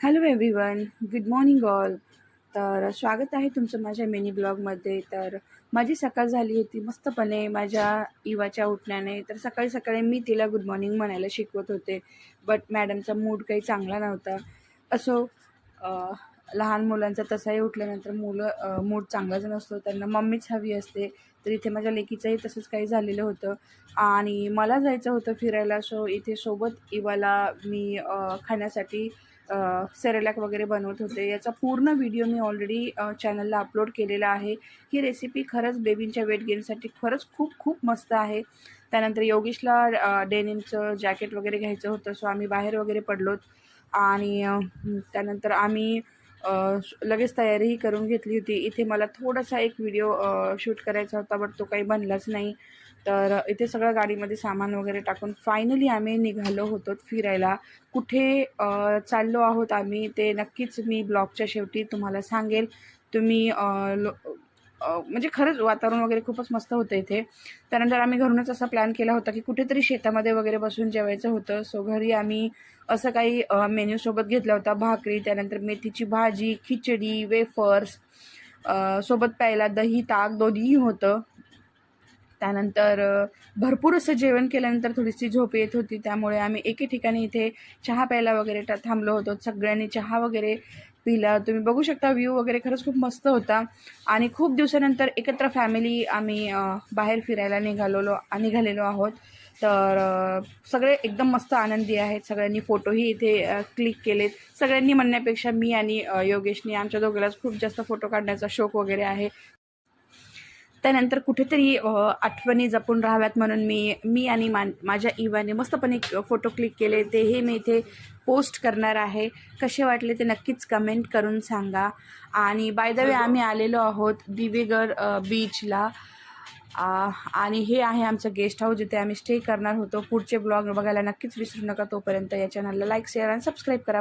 Hello everyone, good morning all. तर स्वागत आहे तुमचं माझ्या मिनी ब्लॉगमध्ये. तर माझी सकाळ झाली होती मस्तपणे माझ्या इवाच्या उठण्याने. तर सकाळी सकाळी मी तिला गुड मॉर्निंग म्हणायला शिकवत होते, बट मॅडमचा मूड काही चांगला नव्हता. असो, लहान मुलांचा तसाही उठल्यानंतर मूड चांगलाच नसतो, त्यांना मम्मीच हवी असते. तर इथे माझ्या लेकीचंही तसंच काही झालेलं होतं आणि मला जायचं होतं फिरायला. सो इथे सोबत इवाला मी खाण्यासाठी सेरेलॅक वगैरे बनवत होते. याचा पूर्ण व्हिडिओ मी ऑलरेडी चॅनलला अपलोड केलेला आहे. ही रेसिपी खरंच बेबींच्या वेट गेनसाठी खरंच खूप खूप मस्त आहे. त्यानंतर योगेशला डेनिमचं जॅकेट वगैरे घ्यायचं होतं, सो आम्ही बाहेर वगैरे पडलोत आणि त्यानंतर आम्ही लगेच तयारीही करून घेतली होती. इथे मला थोडासा एक व्हिडिओ शूट करायचा होता, बट तो काही बनलाच नाही. तर इथे सगळं गाडीमध्ये सामान वगैरे टाकून फायनली आम्ही निघालो होतो फिरायला. कुठे चाललो आहोत आम्ही ते नक्कीच मी ब्लॉगच्या शेवटी तुम्हाला सांगेल. तुम्ही म्हणजे खरंच वातावरण वगैरे खूपच मस्त होतं इथे. त्यानंतर आम्ही घरूनच असा प्लॅन केला होता की कुठेतरी शेतामध्ये वगैरे बसून जेवायचं होतं. सो घरी आम्ही असं काही मेन्यू सोबत घेतला होता. भाकरी, त्यानंतर मेथीची भाजी, खिचडी, वेफर्स, सोबत प्यायला दही, ताक दोन्हीही होतं. त्यानंतर भरपूर असं जेवण केल्यानंतर थोडीशी झोप येत होती, त्यामुळे आम्ही एके ठिकाणी इथे चहा प्यायला वगैरे थांबलो होतो. सगळ्यांनी चहा वगैरे पिला. तुम्ही बघू शकता व्ह्यू वगैरे खरंच खूप मस्त होता आणि खूप दिवसानंतर एकत्र फॅमिली आम्ही बाहेर फिरायला निघालेलो आहोत. तर सगळे एकदम मस्त आनंदी आहेत. सगळ्यांनी फोटोही इथे क्लिक केलेत. सगळ्यांनी म्हणण्यापेक्षा मी आणि योगेशनी आमच्या दोघांनाच खूप जास्त फोटो काढण्याचा शौक वगैरे आहे. त्यानंतर कुठेतरी आठवणी जपून राहाव्यात म्हणून मी आणि माझ्या इवाने मस्तपणे फोटो क्लिक केले. तेही मी इथे पोस्ट करणार आहे. कसे वाटले ते नक्कीच कमेंट करून सांगा. आणि बाय द वे आम्ही आलेलो आहोत दिवेघर बीचला आणि हे आहे आमचं गेस्ट हाऊस जिथे आम्ही स्टे करणार होतो. पुढचे ब्लॉग बघायला नक्कीच विसरू नका. तोपर्यंत या चॅनलला लाईक, शेअर आणि सबस्क्राईब करा.